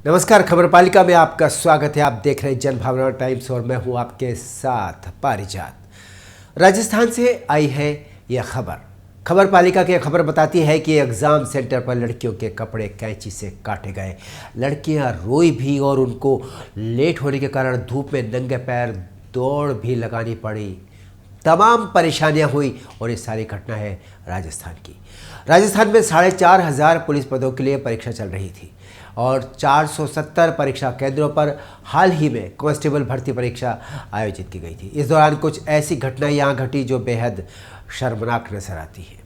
नमस्कार, खबर पालिका में आपका स्वागत है। आप देख रहे हैं जनभावना टाइम्स और मैं हूं आपके साथ पारिजात। राजस्थान से आई है यह खबर पालिका की खबर बताती है कि एग्ज़ाम सेंटर पर लड़कियों के कपड़े कैंची से काटे गए। लड़कियां रोई भी और उनको लेट होने के कारण धूप में नंगे पैर दौड़ भी लगानी पड़ी। तमाम परेशानियां हुई और ये सारी घटना है राजस्थान की। राजस्थान में 4,500 पुलिस पदों के लिए परीक्षा चल रही थी और 470 परीक्षा केंद्रों पर हाल ही में कांस्टेबल भर्ती परीक्षा आयोजित की गई थी। इस दौरान कुछ ऐसी घटनाएं यहाँ घटी जो बेहद शर्मनाक नजर आती है।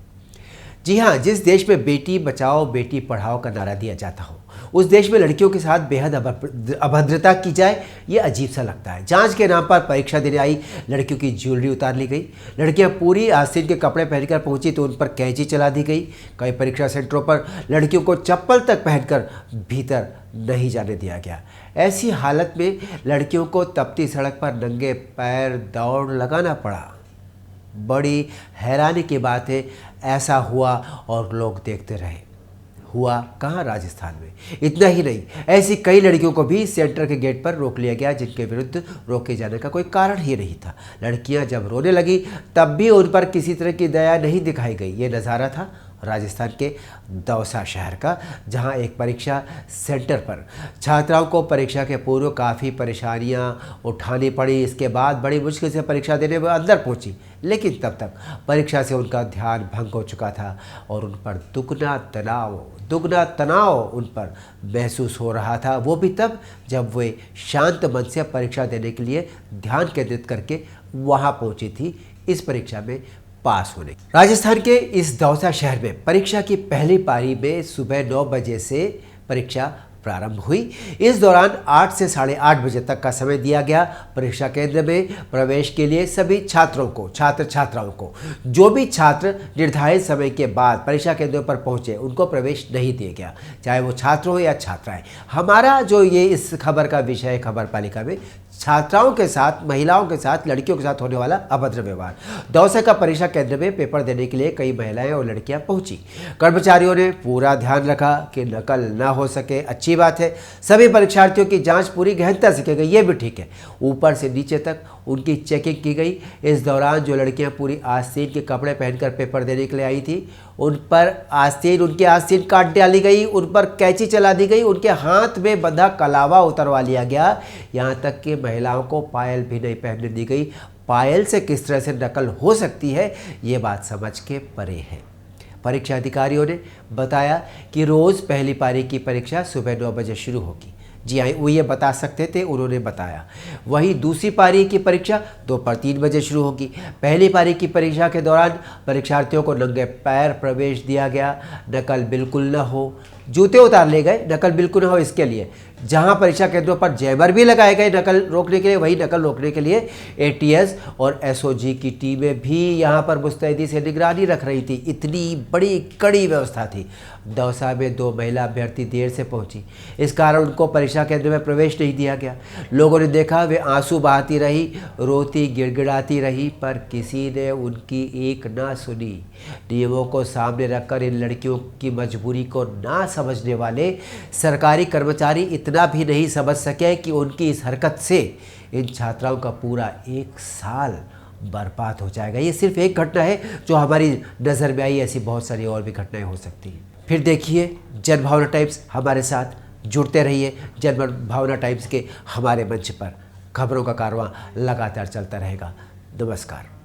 जी हाँ, जिस देश में बेटी बचाओ बेटी पढ़ाओ का नारा दिया जाता हो, उस देश में लड़कियों के साथ बेहद अभद्रता की जाए, ये अजीब सा लगता है। जांच के नाम पर परीक्षा देने आई लड़कियों की ज्वेलरी उतार ली गई। लड़कियां पूरी आस्तीन के कपड़े पहनकर पहुंची तो उन पर कैंची चला दी गई। कई परीक्षा सेंटरों पर लड़कियों को चप्पल तक पहनकर भीतर नहीं जाने दिया गया। ऐसी हालत में लड़कियों को तपती सड़क पर नंगे पैर दौड़ लगाना पड़ा। बड़ी हैरानी की बात है, ऐसा हुआ और लोग देखते रहे। हुआ कहाँ? राजस्थान में। इतना ही नहीं, ऐसी कई लड़कियों को भी सेंटर के गेट पर रोक लिया गया जिनके विरुद्ध रोके जाने का कोई कारण ही नहीं था। लड़कियां जब रोने लगी तब भी उन पर किसी तरह की दया नहीं दिखाई गई। ये नज़ारा था राजस्थान के दौसा शहर का, जहां एक परीक्षा सेंटर पर छात्राओं को परीक्षा के पूर्व काफ़ी परेशानियां उठानी पड़ी। इसके बाद बड़ी मुश्किल से परीक्षा देने में अंदर पहुंची, लेकिन तब तक परीक्षा से उनका ध्यान भंग हो चुका था और उन पर दुगना तनाव उन पर महसूस हो रहा था। वो भी तब जब वे शांत मन से परीक्षा देने के लिए ध्यान केंद्रित करके वहाँ पहुँची थी इस परीक्षा में पास होने। राजस्थान के इस दौसा शहर में परीक्षा की पहली पारी में सुबह 9 बजे से परीक्षा प्रारंभ हुई। इस दौरान 8 से 8:30 बजे तक का समय दिया गया। परीक्षा केंद्र में प्रवेश के लिए सभी छात्र छात्राओं को जो भी छात्र निर्धारित समय के बाद परीक्षा केंद्रों पर पहुंचे उनको प्रवेश नहीं दिया गया, चाहे वो छात्र हो या छात्राएं। हमारा जो ये इस खबर का विषय है, खबर पालिका में छात्राओं के साथ, महिलाओं के साथ, लड़कियों के साथ होने वाला अभद्र व्यवहार। दौसा का परीक्षा केंद्र में पेपर देने के लिए कई महिलाएं और लड़कियां पहुंची। कर्मचारियों ने पूरा ध्यान रखा कि नकल ना हो सके। अच्छी बात है, सभी परीक्षार्थियों की जांच पूरी गहनता से की गई, ये भी ठीक है। ऊपर से नीचे तक उनकी चेकिंग की गई। इस दौरान जो लड़कियां पूरी आस्तीन के कपड़े पहनकर पेपर देने के लिए आई थी, उन पर उनकी आस्तीन काट डाली गई, उन पर कैंची चला दी गई, उनके हाथ में बंधा कलावा उतरवा लिया गया। यहाँ तक कि महिलाओं को पायल भी नहीं पहनने दी गई। पायल से किस तरह से नकल हो सकती है, ये बात समझ के परे है। परीक्षा अधिकारियों ने बताया कि रोज़ पहली पारी की परीक्षा सुबह 9 बजे शुरू होगी। जी हाँ, वो ये बता सकते थे, उन्होंने बताया। वहीं दूसरी पारी की परीक्षा दोपहर 3 बजे शुरू होगी। पहली पारी की परीक्षा के दौरान परीक्षार्थियों को नंगे पैर प्रवेश दिया गया। नकल बिल्कुल न हो, जूते उतार ले गए, नकल बिल्कुल न हो इसके लिए। जहां परीक्षा केंद्रों पर जैमर भी लगाए गए नकल रोकने के लिए, वही नकल रोकने के लिए एटीएस और एसओजी की टीमें भी यहां पर मुस्तैदी से निगरानी रख रही थी। इतनी बड़ी कड़ी व्यवस्था थी। दौसा में 2 महिला अभ्यर्थी देर से पहुंची, इस कारण उनको परीक्षा केंद्र में प्रवेश नहीं दिया गया। लोगों ने देखा वे आंसू बहाती रही, रोती गिड़गिड़ाती रही, पर किसी ने उनकी एक ना सुनी। नियमों को सामने रखकर इन लड़कियों की मजबूरी को ना समझने वाले सरकारी कर्मचारी इतना भी नहीं समझ सके कि उनकी इस हरकत से इन छात्राओं का पूरा 1 साल बर्बाद हो जाएगा। ये सिर्फ एक घटना है जो हमारी नज़र में आई, ऐसी बहुत सारी और भी घटनाएं हो सकती हैं। फिर देखिए जनभावना टाइम्स, हमारे साथ जुड़ते रहिए। जनभावना टाइम्स के हमारे मंच पर खबरों का कारवां लगातार चलता रहेगा। नमस्कार।